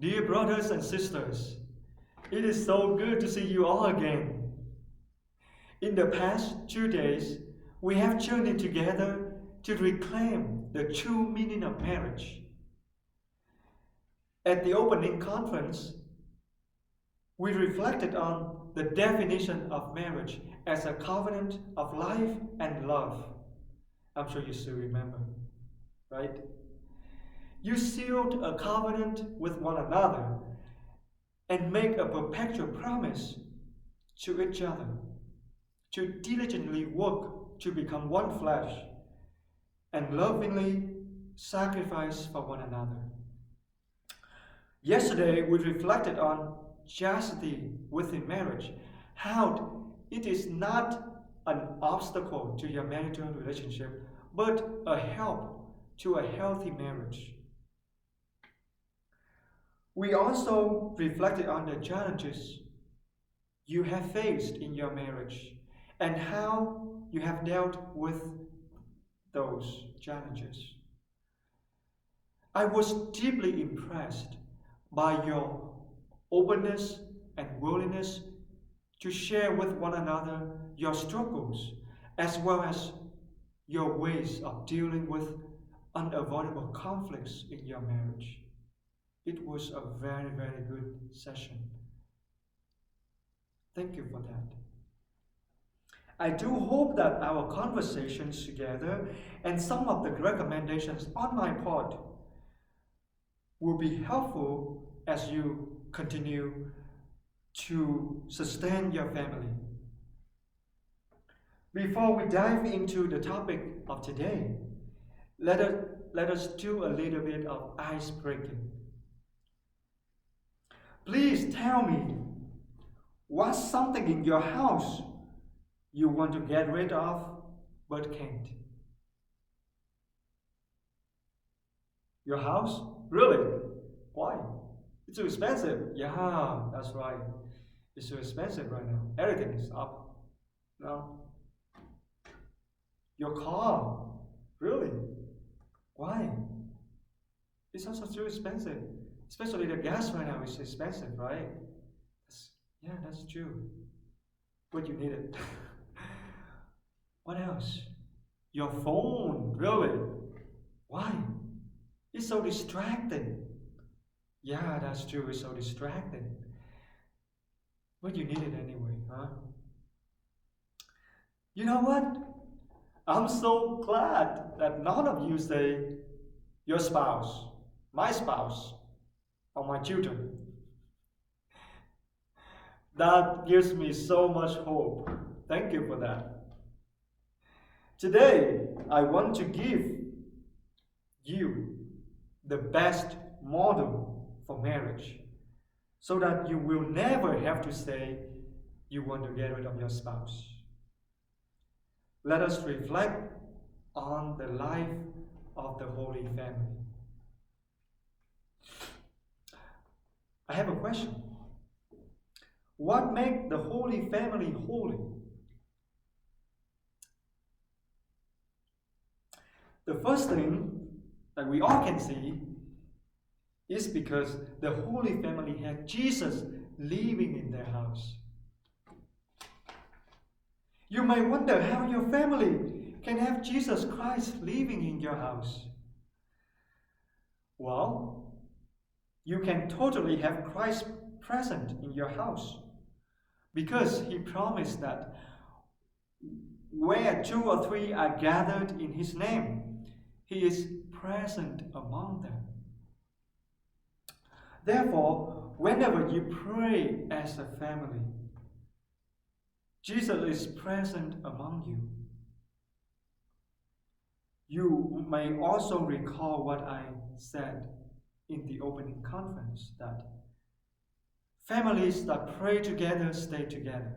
Dear brothers and sisters, it is so good to see you all again. In the past 2 days, we have journeyed together to reclaim the true meaning of marriage. At the opening conference, we reflected on the definition of marriage as a covenant of life and love. I'm sure you still remember, right? You sealed a covenant with one another and make a perpetual promise to each other to diligently work to become one flesh and lovingly sacrifice for one another. Yesterday, we reflected on chastity within marriage, how it is not an obstacle to your marital relationship, but a help to a healthy marriage. We also reflected on the challenges you have faced in your marriage and how you have dealt with those challenges. I was deeply impressed by your openness and willingness to share with one another your struggles as well as your ways of dealing with unavoidable conflicts in your marriage. It was a very, very good session. Thank you for that. I do hope that our conversations together and some of the recommendations on my part will be helpful as you continue to sustain your family. Before we dive into the topic of today, let us do a little bit of ice breaking. Please tell me, what's something in your house you want to get rid of but can't? Your house? Really? Why? It's too expensive. Yeah, that's right. It's too expensive right now. Everything is up. No. Your car? Really? Why? It's also too expensive. Especially the gas right now is expensive, right? That's true. But you need it. What else? Your phone, really? Why? It's so distracting. Yeah, that's true, it's so distracting. But you need it anyway, huh? You know what? I'm so glad that none of you say your spouse, my spouse, or my children. That gives me so much hope. Thank you for that. Today, I want to give you the best model for marriage so that you will never have to say you want to get rid of your spouse. Let us reflect on the life of the Holy Family. I have a question. What makes the Holy Family holy? The first thing that we all can see is because the Holy Family had Jesus living in their house. You may wonder how your family can have Jesus Christ living in your house. Well, you can totally have Christ present in your house because he promised that where 2 or 3 are gathered in his name, he is present among them. Therefore, whenever you pray as a family, Jesus is present among you. You may also recall what I said in the opening conference, that families that pray together stay together.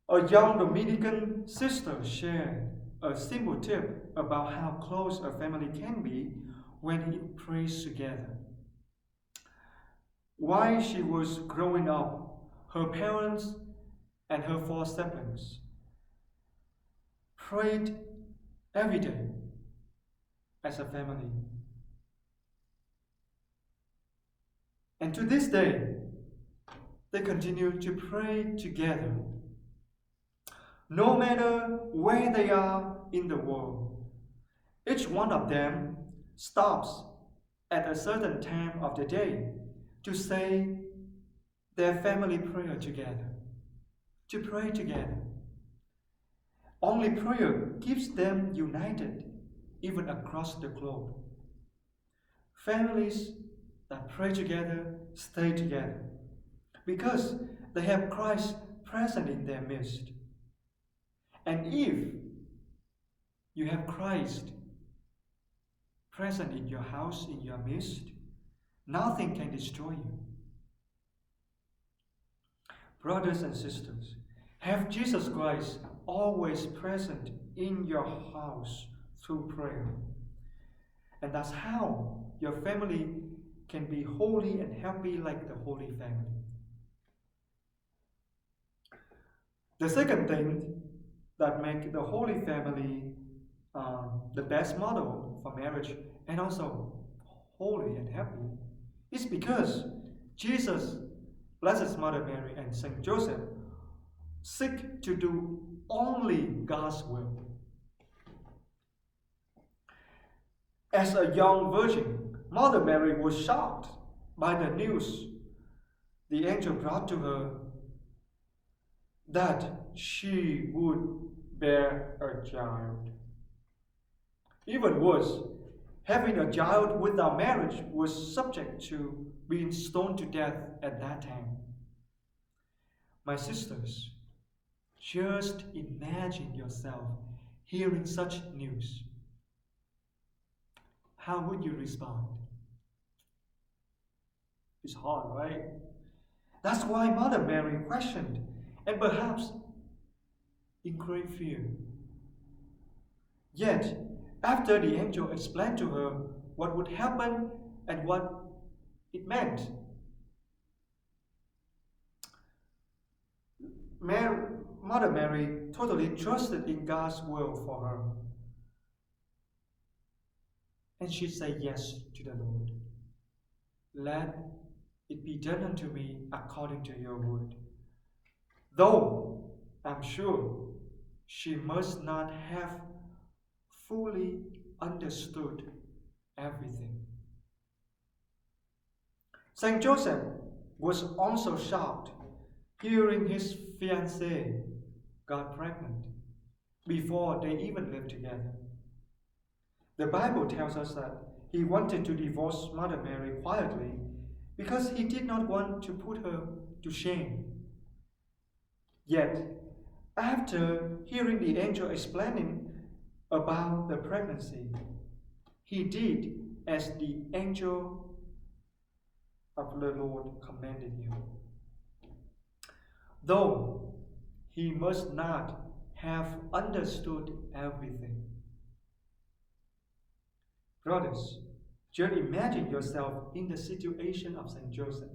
A young Dominican sister shared a simple tip about how close a family can be when it prays together. While she was growing up, her parents and her 4 siblings prayed every day as a family. And to this day, they continue to pray together. No matter where they are in the world, each one of them stops at a certain time of the day to say their family prayer together, to pray together. Only prayer keeps them united, even across the globe. Families that pray together stay together because they have Christ present in their midst. And if you have Christ present in your house, in your midst, nothing can destroy you. Brothers and sisters, have Jesus Christ always present in your house through prayer. And that's how your family can be holy and happy like the Holy Family. The second thing that makes the Holy Family the best model for marriage and also holy and happy is because Jesus, Blessed Mother Mary, and Saint Joseph seek to do only God's will. As a young virgin, Mother Mary was shocked by the news the angel brought to her that she would bear a child. Even worse, having a child without marriage was subject to being stoned to death at that time. My sisters, just imagine yourself hearing such news. How would you respond? It's hard, right? That's why Mother Mary questioned, and perhaps in great fear. Yet, after the angel explained to her what would happen and what it meant, Mother Mary totally trusted in God's will for her. And she said yes to the Lord. Let it be done unto me according to your word. Though I'm sure she must not have fully understood everything. Saint Joseph was also shocked hearing his fiancée got pregnant before they even lived together. The Bible tells us that he wanted to divorce Mother Mary quietly because he did not want to put her to shame. Yet, after hearing the angel explaining about the pregnancy, he did as the angel of the Lord commanded him. Though he must not have understood everything. Brothers, just imagine yourself in the situation of Saint Joseph.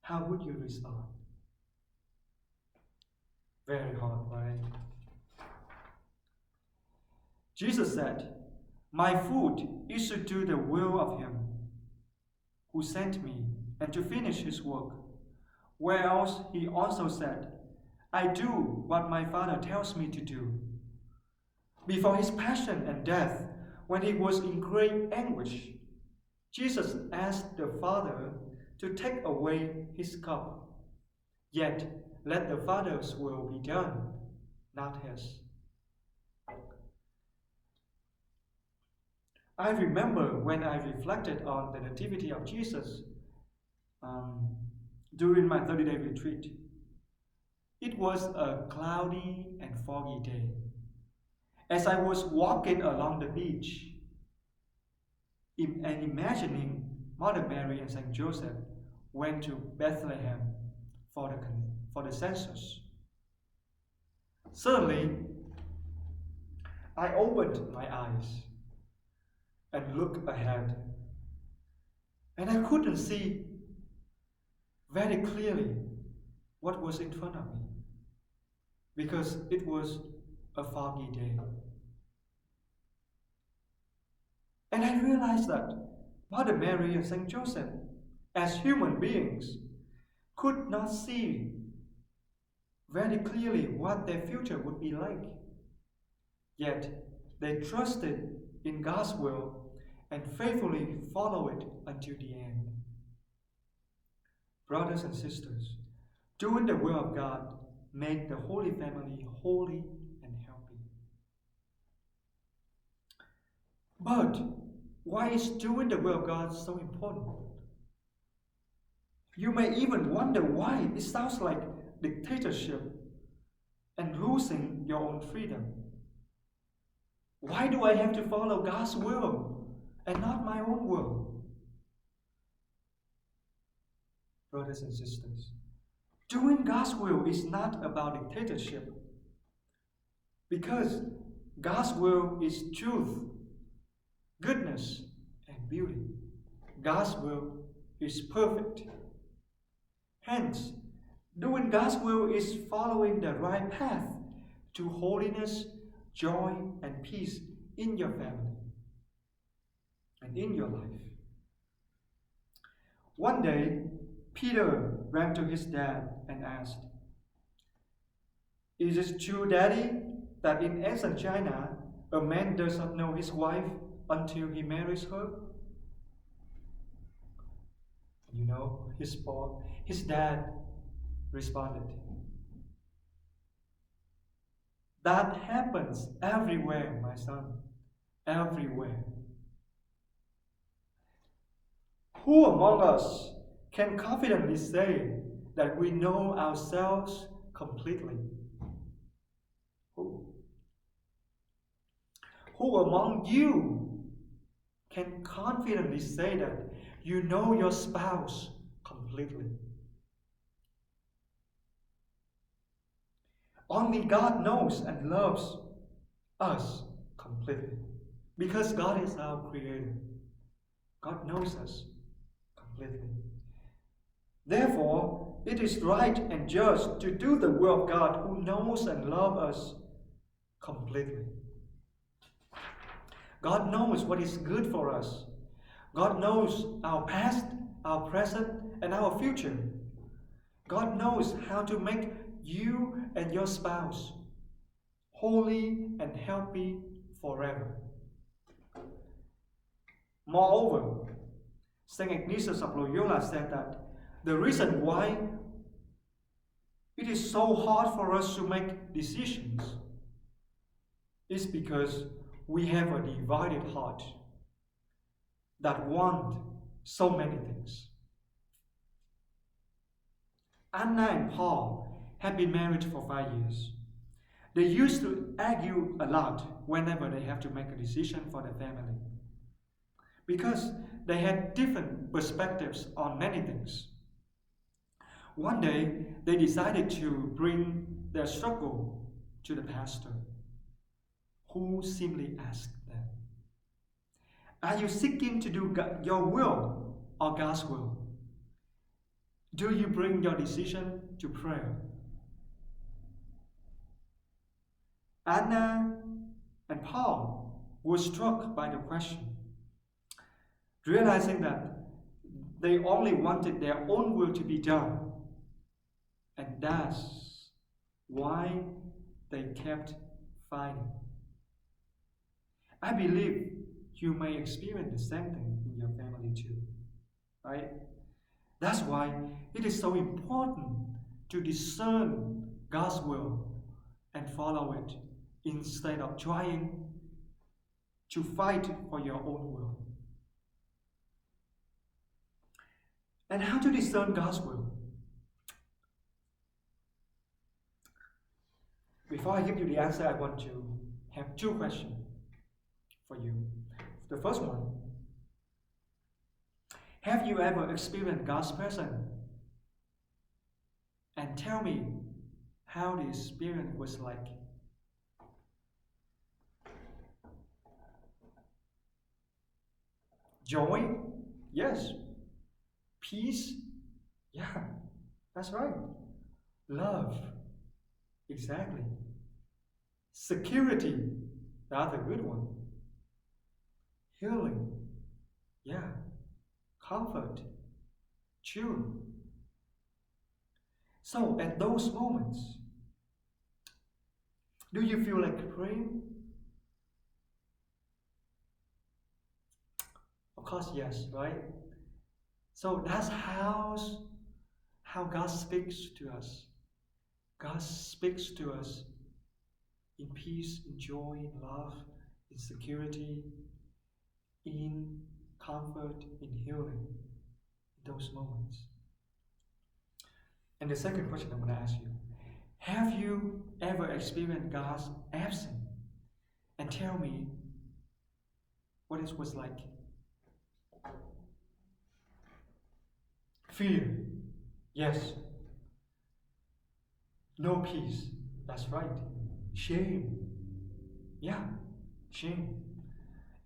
How would you respond? Very hard, right? Jesus said, "My food is to do the will of him who sent me and to finish his work." Where else he also said, "I do what my Father tells me to do." Before his passion and death, when he was in great anguish, Jesus asked the Father to take away his cup. Yet let the Father's will be done, not his. I remember when I reflected on the Nativity of Jesus during my 30-day retreat. It was a cloudy and foggy day. As I was walking along the beach and imagining Mother Mary and Saint Joseph went to Bethlehem for the census. Suddenly, I opened my eyes and looked ahead, and I couldn't see very clearly what was in front of me because it was a foggy day. And I realized that Mother Mary and Saint Joseph as human beings, could not see very clearly what their future would be like. Yet they trusted in God's will and faithfully followed it until the end. Brothers and sisters, doing the will of God made the Holy Family holy and healthy. But why is doing the will of God so important? You may even wonder why it sounds like dictatorship and losing your own freedom. Why do I have to follow God's will and not my own will? Brothers and sisters, doing God's will is not about dictatorship, because God's will is truth, goodness, and beauty. God's will is perfect. Hence, doing God's will is following the right path to holiness, joy, and peace in your family and in your life. One day, Peter ran to his dad and asked, "Is it true, Daddy, that in ancient China, a man does not know his wife until he marries her?" You know, his dad responded, "That happens everywhere, my son, everywhere." Who among us can confidently say that we know ourselves completely? Who? Who among you can confidently say that you know your spouse completely? Only God knows and loves us completely, because God is our Creator. God knows us completely. Therefore, it is right and just to do the will of God, who knows and loves us completely. God knows what is good for us. God knows our past, our present, and our future. God knows how to make you and your spouse holy and healthy forever. Moreover, St. Ignatius of Loyola said that the reason why it is so hard for us to make decisions is because we have a divided heart that want so many things. Anna and Paul had been married for 5 years. They used to argue a lot whenever they have to make a decision for their family, because they had different perspectives on many things. One day, they decided to bring their struggle to the pastor, who simply asked them, "Are you seeking to do your will or God's will? Do you bring your decision to prayer?" Anna and Paul were struck by the question, realizing that they only wanted their own will to be done, and that's why they kept fighting. I believe you may experience the same thing in your family too, right? That's why it is so important to discern God's will and follow it, instead of trying to fight for your own will. And how to discern God's will? Before I give you the answer, I want to have two questions for you. The first one, have you ever experienced God's presence? And tell me how the experience was like. Joy? Yes. Peace? Yeah, that's right. Love? Exactly. Security? That's a good one. Healing? Yeah. Comfort? children. So at those moments, do you feel like praying? Of course, yes, right? So that's how God speaks to us. God speaks to us in peace, in joy, in love, in security, in comfort, in healing, in those moments. And the second question I'm going to ask you, have you ever experienced God's absence? And tell me what it was like. Fear. Yes. No peace. That's right. Shame. Yeah. Shame.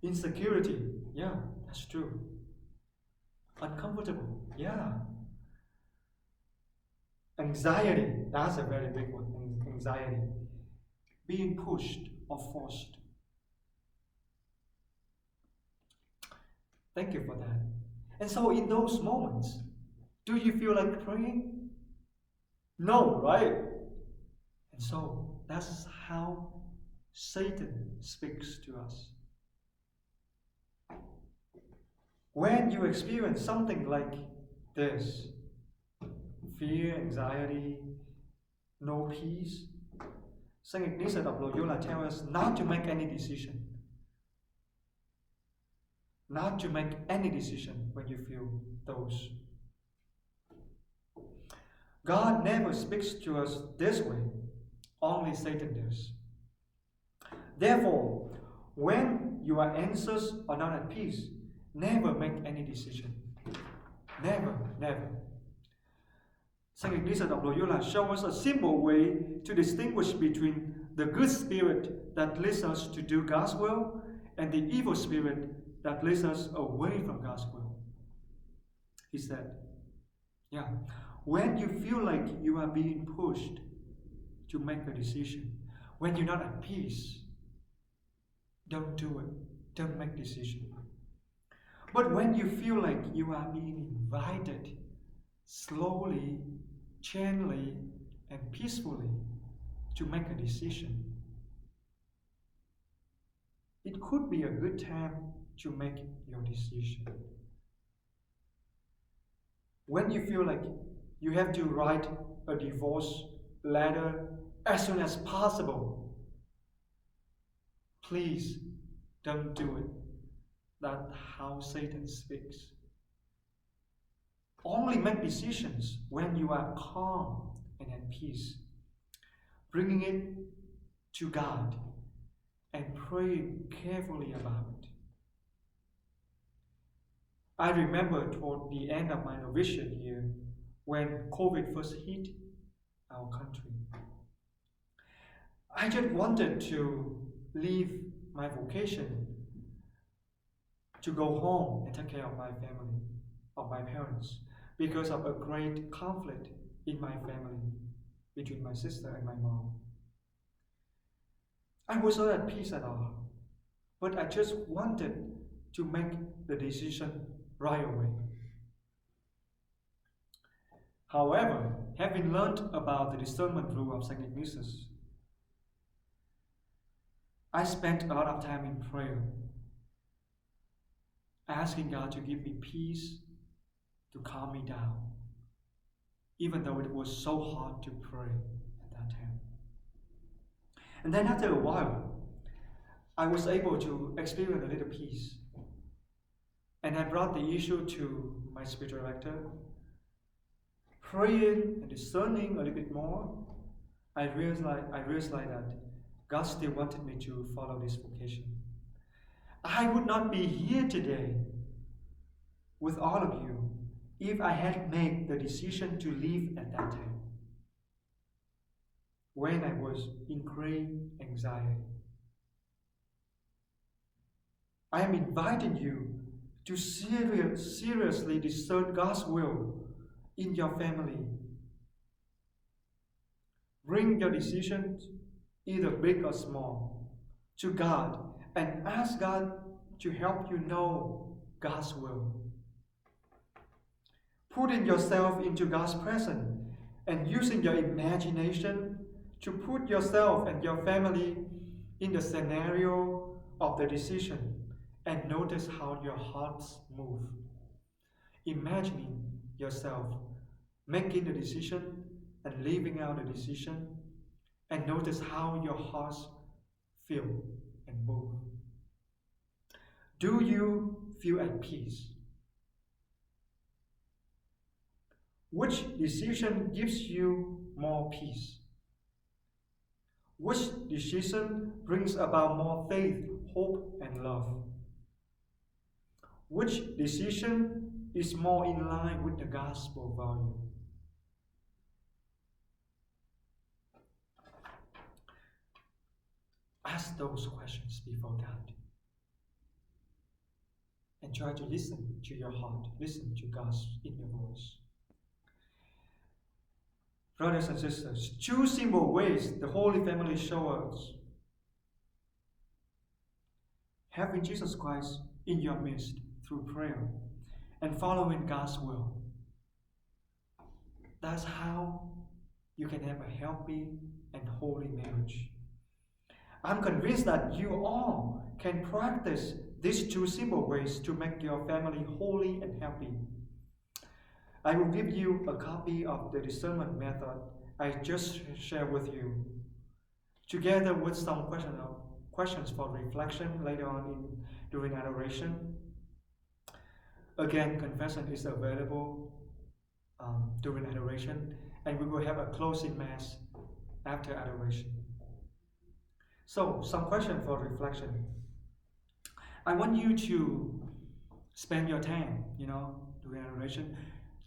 Insecurity. Yeah, that's true. Uncomfortable. Yeah. Anxiety. That's a very big one. Anxiety. Being pushed or forced. Thank you for that. And so in those moments, do you feel like praying? No, right? And so that's how Satan speaks to us. When you experience something like this, fear, anxiety, no peace, Saint Ignatius of Loyola tells us not to make any decision. Not to make any decision when you feel those. God never speaks to us this way. Only Satan does. Therefore, when you are anxious or not at peace, never make any decision. Never, never. Saint Ignatius of Loyola shows us a simple way to distinguish between the good spirit that leads us to do God's will and the evil spirit that leads us away from God's will. He said, yeah, when you feel like you are being pushed to make a decision, when you're not at peace, don't do it. Don't make decision. But when you feel like you are being invited slowly, gently, and peacefully to make a decision, it could be a good time to make your decision. When you feel like you have to write a divorce letter as soon as possible, please don't do it. That's how Satan speaks. Only make decisions when you are calm and at peace, bringing it to God and praying carefully about it. I remember toward the end of my novitiate year, when COVID first hit our country, I just wanted to leave my vocation to go home and take care of my family, of my parents, because of a great conflict in my family between my sister and my mom. I was not at peace at all, but I just wanted to make the decision right away. However, having learned about the discernment rule of St. Ignatius, I spent a lot of time in prayer, asking God to give me peace, to calm me down, even though it was so hard to pray at that time. And then after a while, I was able to experience a little peace. And I brought the issue to my spiritual director, praying and discerning a little bit more. I realized that God still wanted me to follow this vocation. I would not be here today with all of you if I had made the decision to leave at that time, when I was in great anxiety. I am inviting you to seriously discern God's will in your family. Bring your decisions, either big or small, to God and ask God to help you know God's will. putting yourself into God's presence and using your imagination to put yourself and your family in the scenario of the decision and notice how your hearts move. Imagining yourself making the decision and leaving out the decision and notice how your hearts feel and move. Do you feel at peace? Which decision gives you more peace? Which decision brings about more faith, hope, and love? Which decision is more in line with the gospel value? Ask those questions before God. And try to listen to your heart, listen to God's inner voice. Brothers and sisters, two simple ways the Holy Family shows us having Jesus Christ in your midst through prayer and following God's will. That's how you can have a healthy and holy marriage. I'm convinced that you all can practice these two simple ways to make your family holy and happy. I will give you a copy of the discernment method I just shared with you, together with some questions for reflection later on during adoration. Again, confession is available during adoration, and we will have a closing mass after adoration. So, some question for reflection. I want you to spend your time, during adoration,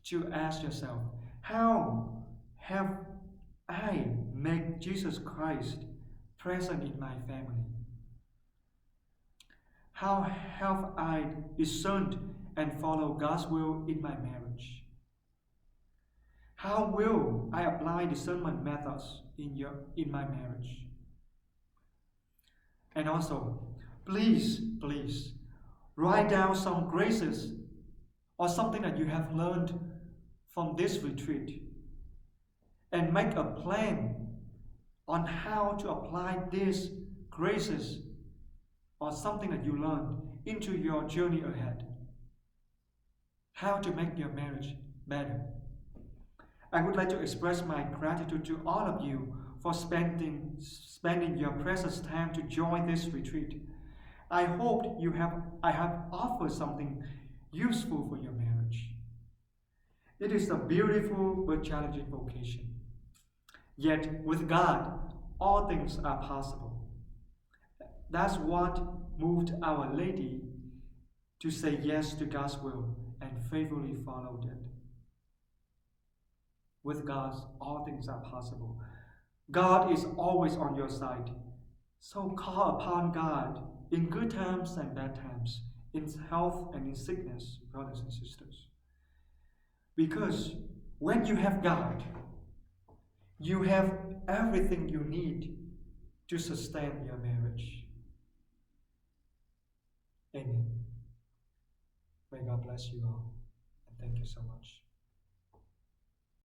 to ask yourself, how have I made Jesus Christ present in my family? How have I discerned and followed God's will in my marriage? How will I apply discernment methods in my marriage? And also, please write down some graces or something that you have learned from this retreat and make a plan on how to apply these graces or something that you learned into your journey ahead. How to make your marriage better. I would like to express my gratitude to all of you for spending your precious time to join this retreat. I hope I have offered something useful for your marriage. It is a beautiful but challenging vocation. Yet with God, all things are possible. That's what moved Our Lady to say yes to God's will and faithfully followed it. With God, all things are possible. God is always on your side. So call upon God in good times and bad times, in health and in sickness, brothers and sisters. Because when you have God, you have everything you need to sustain your marriage. Amen. May God bless you all, and thank you so much.